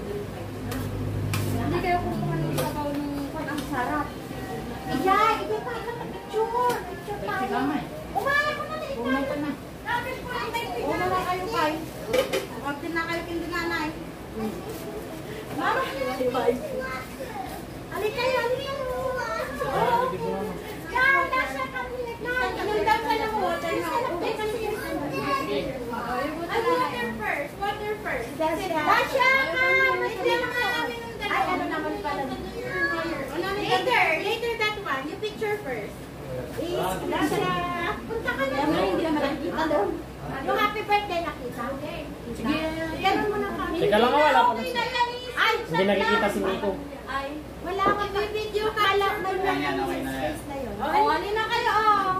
Hindi kayo kumuha ng sabaw ng ang sarap. Iyay, ito tayo sa picture. Picture tayo. Umaya ko na dito. Umaya ko na. Una na kayo kay. Order na kayo kindi nanay. Mama. Alik kayo, alik kayo. Yan, nasa kami. Inundang ka ng water na. Ay, water first. Water first. Dasha, ay, ano naman pala. Later that one. You picture first. Dasha. Punta ka na. Hindi naman nakita doon. Yung happy birthday nakita. Sige. Yan mo na kami. Teka lang, wala pa. Ay, Hindi nakikita si Nico. ay, wala kang video ka. Alam na yung space na yun. Oh, alin na kayo, oh.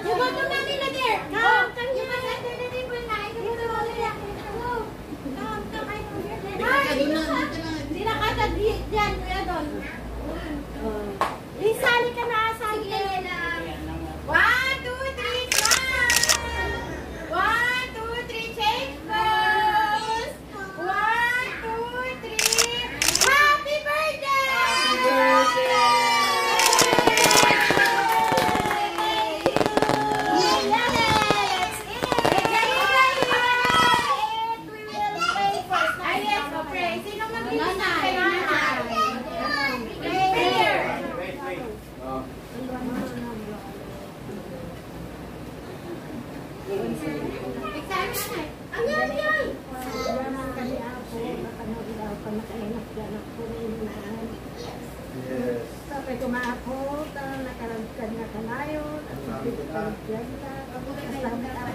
You go to Manila there. Come, come you can enter the table na. Ikaw mo na ulit yan. Come, come, ay, hindi na kata dyan, kuya doon. Isali ka na, sali ka na. 1, 2, 3, clap! 1, 2, 3, change, go! Yan ang kami ako, nakanood daw pa nakahinap yan ako na inunahan. Sabi ko ako, nakaragkad na kanayon, at sabi ka, at sabi ako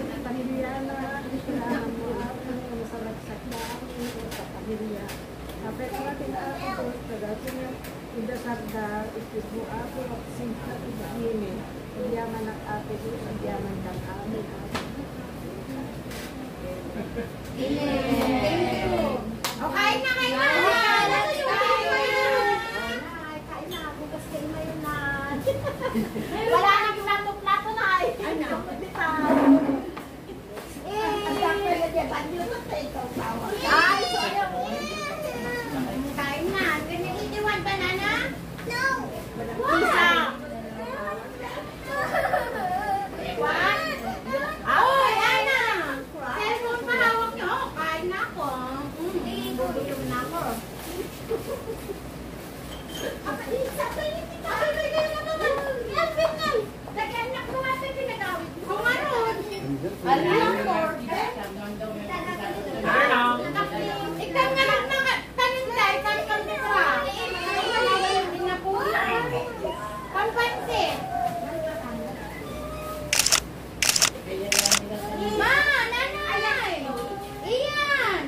sa pamilya na, kailangan mo ako, masaragsak na ako sa pamilya. Sabi ko natin ako, sa dati niya, indasarda, isip mo ako, at simpa, ibiginin, iyaman ang ate ko, at iyaman kang amin ako. O, kain na, kain na! Kain na, bukas kain na yun na. Wala nang plato-plato na eh. Ano? Ay, kain na. Ganyan itiwan banana? No! What? What? Ay, Ana! Cellphone pa hawak niyo. Kain na ako. Gutom na ako. Ikaw nga lang taninday, tanikang nitra. Hindi na po. Pampansin. Ma, nanay. Iyan.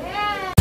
Yeah.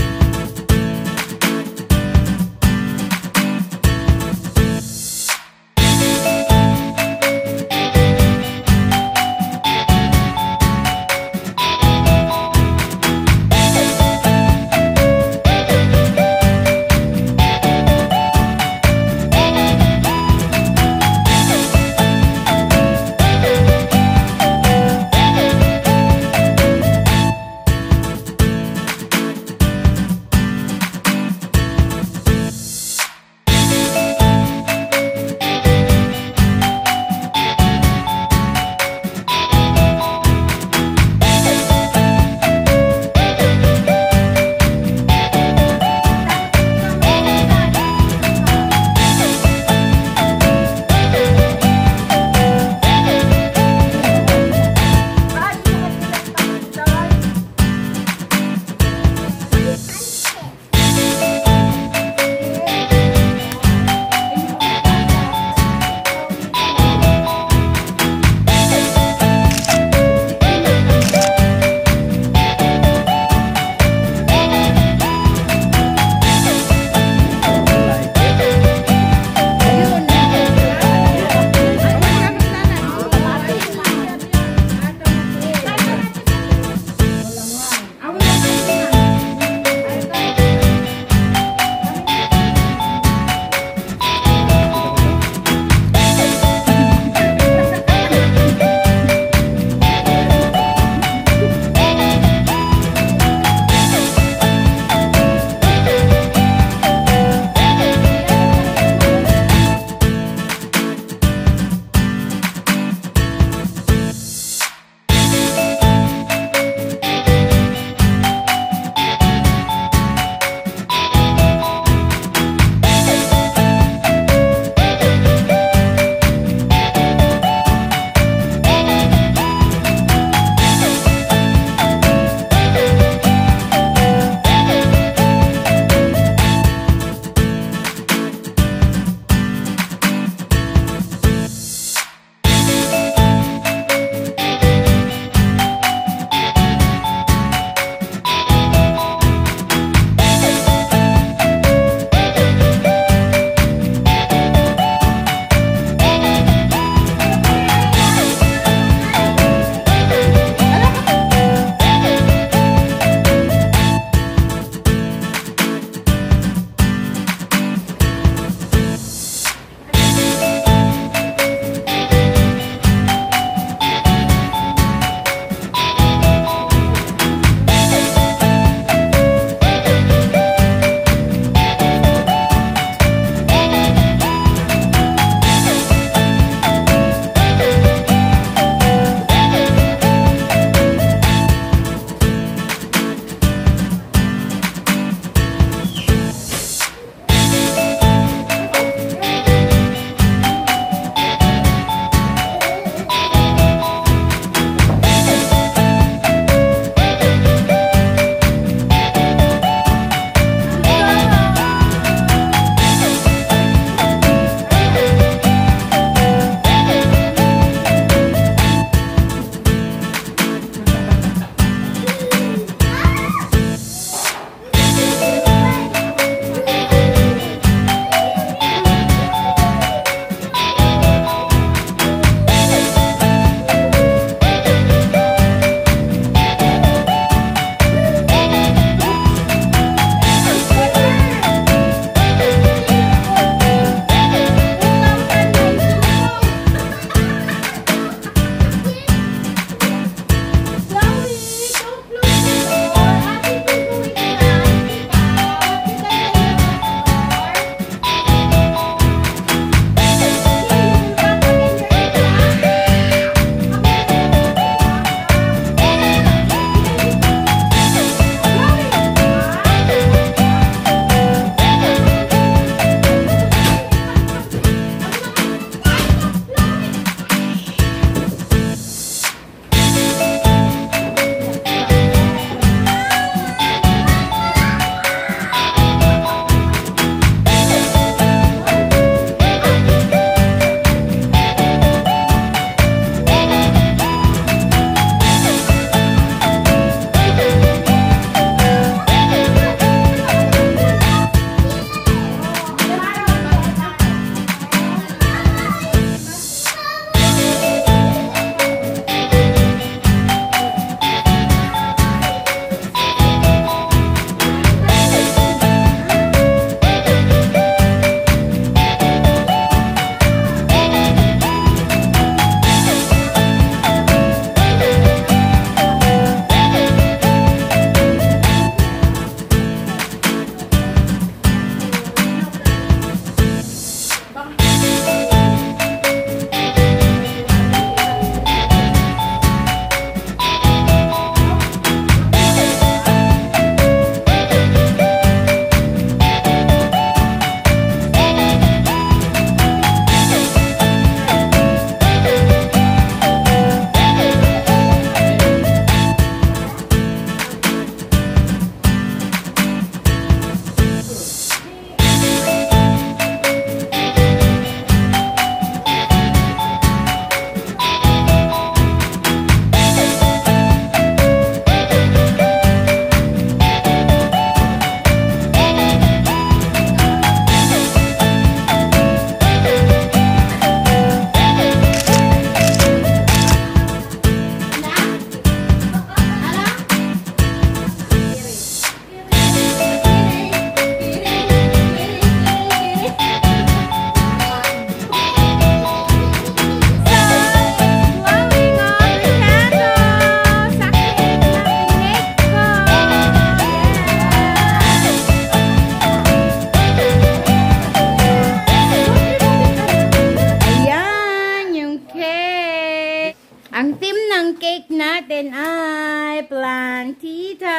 Ang cake natin ay plantita.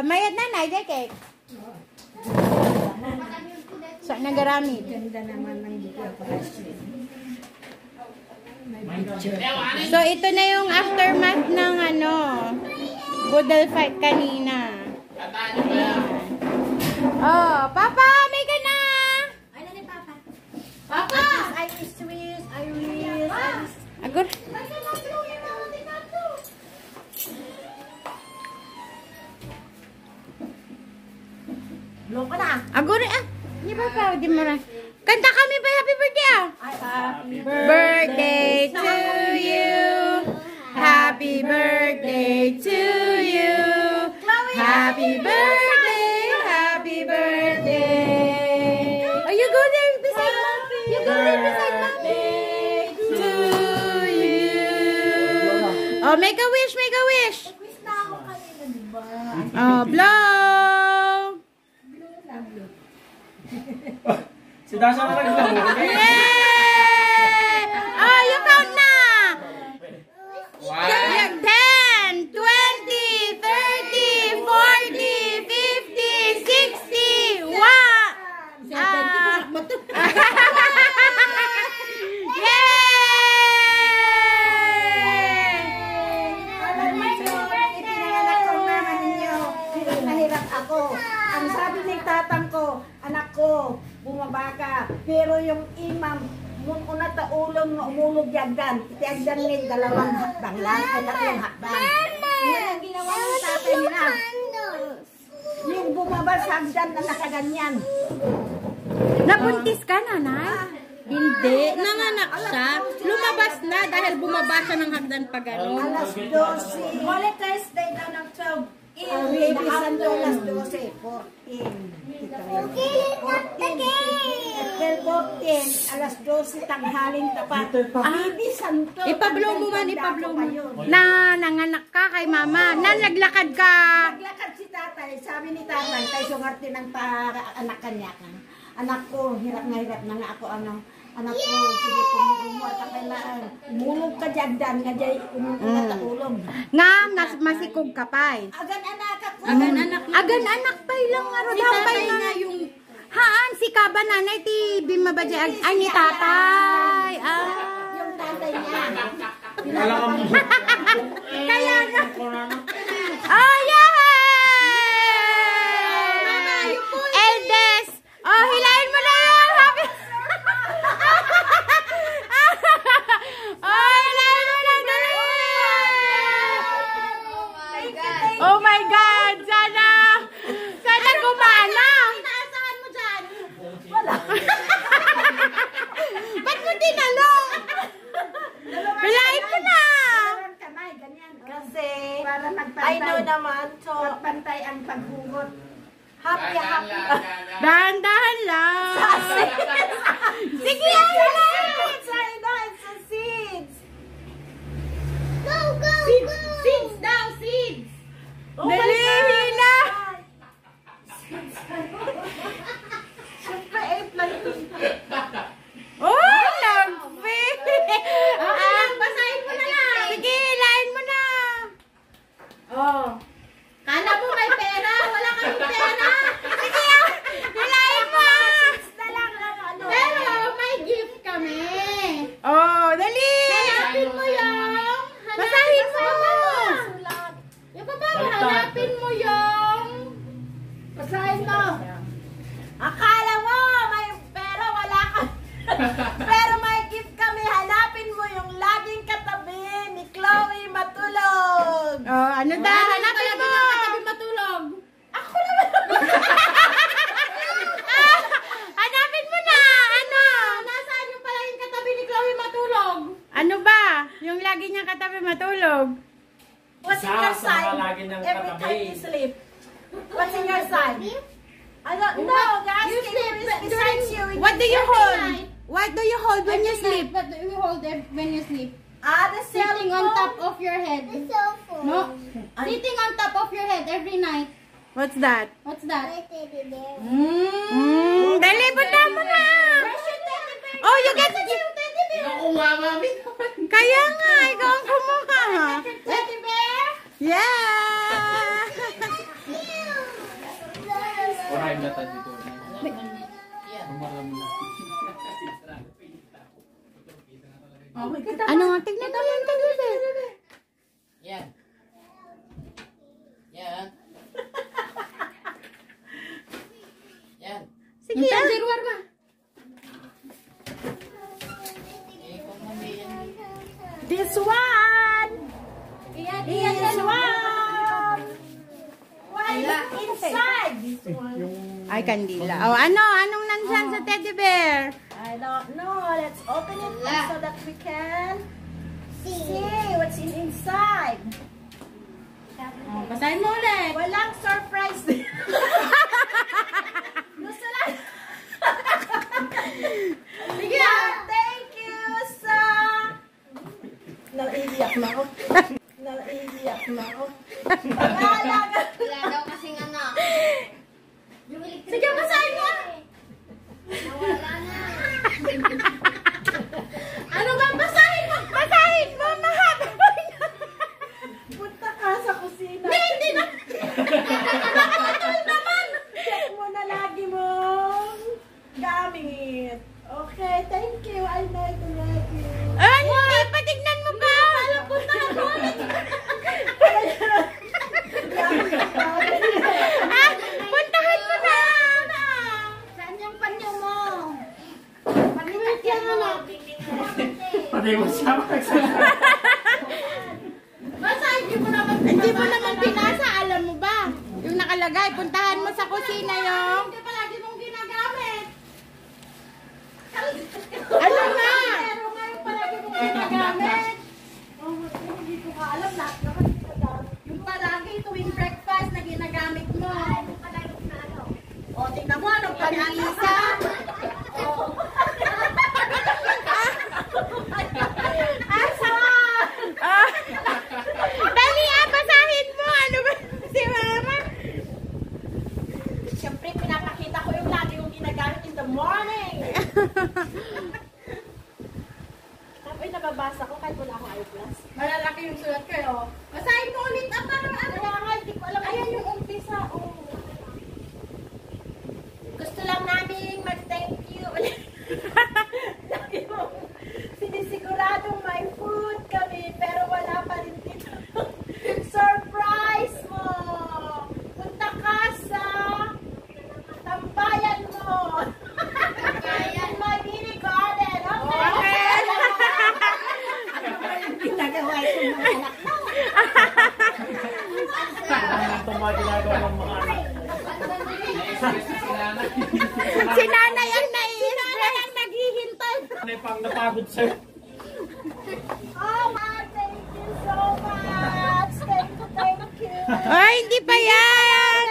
Mayat na na, cake. Sa nagaramid. Ganda naman ng decoration. So, ito na yung aftermath ng Budal fight kanina. Oh, Papa, may ka na! Ano ni Papa? Papa! I wish. Agur. Blow ka na. Agur, Di ba pa? Di mo na. Kanta kami ba? Happy birthday Happy Birthday to you. Happy birthday to you. Happy birthday. Happy birthday. Oh, you go there beside mommy. You go there beside mommy. To you. Oh, make a wish. Make a wish. Wish na ako kanina, diba? Oh, blow. Si Dasha na naglaho. Yay! Oh, you count na. 10, 20, 30, 40, 50, 60, 1. Alam mo, ipinanganak ko naman ninyo. Nahirap ako. Ang sabi ng tatang ko, anak ko, bumaba ka. Pero yung imam, mun una taulong na umulog yagdan. Itiagdan ng dalawang hakbang lang. Ay, tatlong hakbang. Yan ang ginawa ng tatay nila. Yung bumaba sa hagdan na nakaganyan. Nabuntis ka, nanay? Hindi. Nanganak siya. Lumabas na dahil bumaba siya ng hagdan pa gano'n. Alas 12. Holy Thursday daw ng 12. Baby Santo alas 12. 14. April 14. Alas 12 tanghaling tapat. Baby Santo. Ipablow mo man, ipablow mo. Ayun. Na nanganak ka kay mama. Naglakad ka. Naglakad si tatay. Sabi ni tatay, kay sungarte ng anak kanya. Anak ko, hirap na nga ako anak ko, sige umuha ka kailangan. Umulog ka jagdan, nga jay umuha ka ulong. Nga, masikog ka pa eh. Agan anak ako. Agan anak pa ilang araw. Hambay na yung... Haan, si Kaba nanay, ti Bimabadya. Ay, ni tatay. Yung tatay niya. Alam mo. Kaya na. Oh, yeah! Eldest. Oh, hilahin mo na yung happy. Oh, hilahin mo na. Dali. Oh my God. Sana gumana. Inaasahan mo dyan. Ba't mo tinanong? Hilahin mo na. Parang kamay, ganyan. Kasi, para magpantay. I know naman. So, magpantay ang paghugot. Happy. Dahan-dahan lang. Sige, ano na? It's a seeds. Seeds daw, seeds. Oh Dali, hila. Siyempre, eggplant. Oh, lagfi. Basahin mo na lang. Sige, hilahin mo na. Oh. Kala mo may pera? Wala kami pera. Sige, hilahin mo. Pero may gift kami. Oh, dali. Hanapin mo yung... Basahin mo. Yung baba mo, hanapin mo yung... Basahin mo. Akala mo, may pera, wala ka. Pero may gift kami. Hanapin mo yung laging katabi ni Chloe Matulog. Oh, ano daw? Hanapin mo. Katabi matulog. Ako naman. Hanapin mo na. Ano? Nasaan yung pala yung katabi ni Chloe matulog? Ano ba? Yung lagi niya katabi matulog. What's in Isa your sa sign? mga lagi niyang Every katabi. time you sleep. What's in your sign? I don't know. Guys, You sleep besides you. What do you hold? What do you hold when you sleep? What do you hold when you sleep? The Sitting on top of your head. No? Ay. Sitting on top of your head every night. What's that? What's that? Dali, punta mo na. Oh, you get... Nakuha, mami. Kaya nga, ikaw ang kumuha. Teddy bear? Yeah! Orahin na tayo dito. Umaram na. Oh my God. Ano nga? Tignan mo yung Teddy bear. Yan. Yan. Yan. Sige, yan. Eh, kung hindi yan. This one! This one! Why inside this one? Ay, kandila. Oh, ano? Anong nandyan sa Teddy bear? I don't know. Let's open it so that we can see what's inside. Oh, basahin mo ulit. Walang surprise din. Gusto lang. Sige. Thank you, sa... Naiiyak na ako. Naiiyak na ako. Wala daw kasing anak. Sige, basahin mo. Nawala na. Ano ba? Basahin mo. Basahin mo, mahaba. Punta ka sa kusina. Hindi na. Nakatol naman. Check mo na lagi mong gamit. Okay, thank you. I like you. Ay, hindi. Patignan mo ba? Punta ka mo ulit. Ah, puntahan mo na. Saan yung panyo mo? Pagkakyan mo na. Pati mo siya magsasabi. Basahin mo naman. Hindi mo naman pinasa, alam mo ba? Yung nakalagay, puntahan mo sa kusina yung... Hindi palagi mong ginagamit. Ano nga? Pero ngayon palagi mong ginagamit. Oh, hindi ko ka alam. Lahat naman ginagamit. Yung palagi tuwing breakfast na ginagamit mo. O, tingnan mo. Anong panalisa? Ah, dali basahin mo. Ano ba si Mama? Siyempre, pinapakita ko yung lagi yung ginagamit in the morning. Tapos nababasa ko kahit wala akong eyeglass. Malalaki yung sulat ko, oh. Basahin mo ulit. Ah, parang ano? Kaya nga, hindi ko alam. Ayan yung umpisa. Oh. Gusto lang namin mag-thank you. Lagi mo, sinisiguradong may food kami, pero wala pa rin dito. Surprise mo! Punta ka sa tambayan mo. In my mini garden. Okay? Ginagawa ito mga anak mo. Ito mga ginagawa ng mga anak. Si nanay ang nai-stress. ang naghihintay. Ano yung pang napagod sa'yo? Oh, man, thank you so much. Thank you. Ay, hindi pa yan.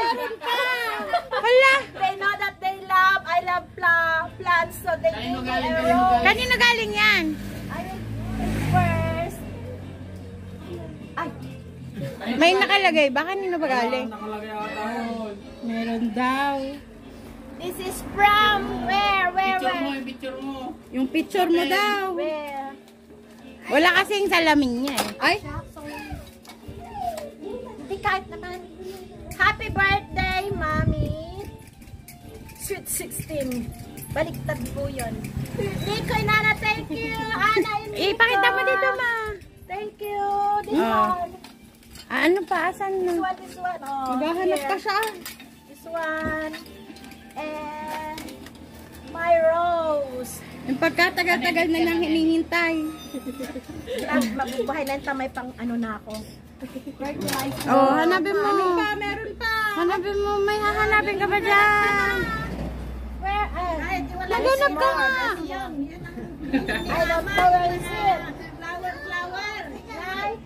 Hala. They know that I love plants, so they give me a rose. Kanino galing yan? I will first. Ay, May nakalagay ba? Kanino ba galing? Nakalagay ata yun. Meron daw. this is from where? Yung picture mo. Yung picture mo daw. Where? Wala kasing salamin niya eh. Ay, Hindi kahit naman. Happy birthday, Mommy. Sweet 16. Baliktad po yun. Nico, Inana, thank you. Ana, and Nico. ipakita mo dito, ma. Thank you. This Ah. one. Ah, ano pa? Asan This na? one, this one. Oh, Maghahanap here. pa siya. This one. And my rose. Yung pagkatagal-tagal na nang hinihintay. Mabubuhay na yung tamay pang ano na ako. Oh, hanapin mo. Meron pa. Hanapin mo. May hahanapin ka pa dyan. Where? Naghanap ka nga. I don't know where is it. Flower. Right?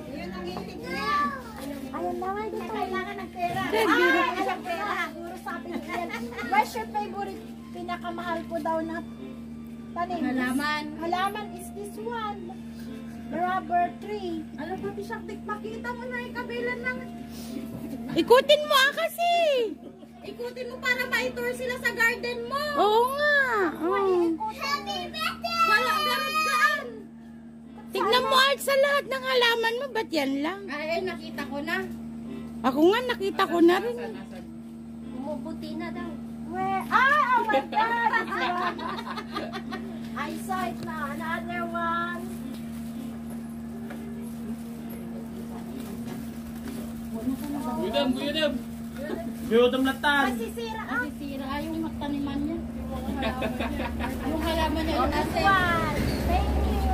Yun ang hilig niya. Ayun lang ay dito. Kailangan ng pera. Ay, alam pera. Siguro sabi niya yan. What's your favorite? Pinakamahal ko daw na tanim. Halaman is this one. The rubber tree. Alam pa, Pisaktik, makita mo na yung kabilan ng... Ikutin mo kasi. Ikutin mo para ma-tour sila sa garden mo. Oo nga. Oh. Happy birthday! Wala ganun dyan. sa lahat ng halaman mo, ba't yan lang? Ay, nakita ko na. Ako nga, nakita ko na rin. Umubuti na daw. Oh my God! I saw it na. Another one. Guyodam, guyodam. Guyodam na tan. Masisira ka. Nasisira yung magtaniman niya. Yung halaman niya, yung nasa One. Thank you.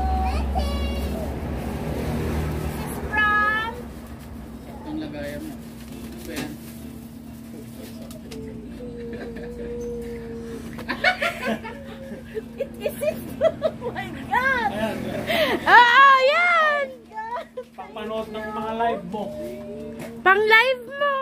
This is from Ang lagayan mo. Ayan. Oh my God! Ayan. Oo, yan! Papanood ng mga live mo. Pang live mo.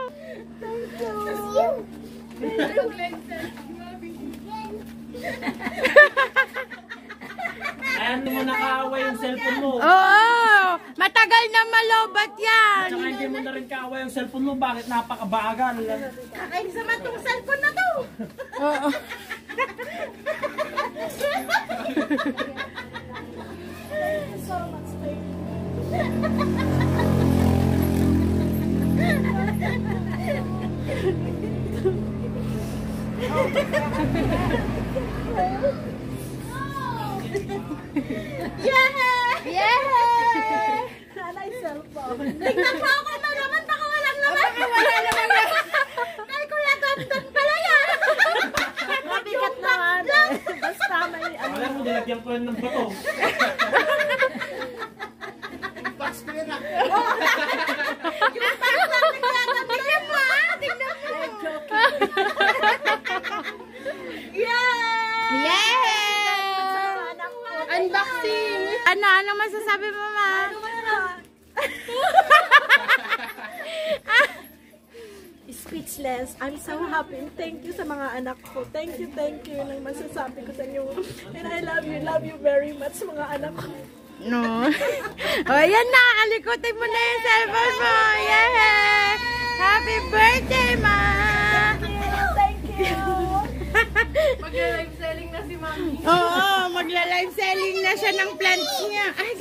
Ayan mo nakaaway yung cellphone mo. Oo, matagal na malobat yan. At saka hindi mo na rin kaaway yung cellphone mo. Bakit napakabagal? kakain sa matong cellphone na to. Oo. So much pain. Yeah! Nanay cellphone. Tingnan mo ako na naman, baka walang naman. Baka wala naman yan. Kay Kuya Dandan pala yan. Mabigat naman. Basta may ano. Alam mo, nilagyan ko rin ng bato. Tingnan mo ah, tingnan mo. Yeah! Anak ko. Unboxing! Ano masasabi mo, ma? Speechless. I'm so happy. Thank you sa mga anak ko. Thank you lang masasabi ko sa inyo. And I love you very much mga anak ko. No. O, yan na. Alikutin mo na yung cellphone mo. Yeah! Happy birthday, ma! Thank you. Mag-live selling na si Mami. Oo, magla-live selling na siya ng plants niya. Ay,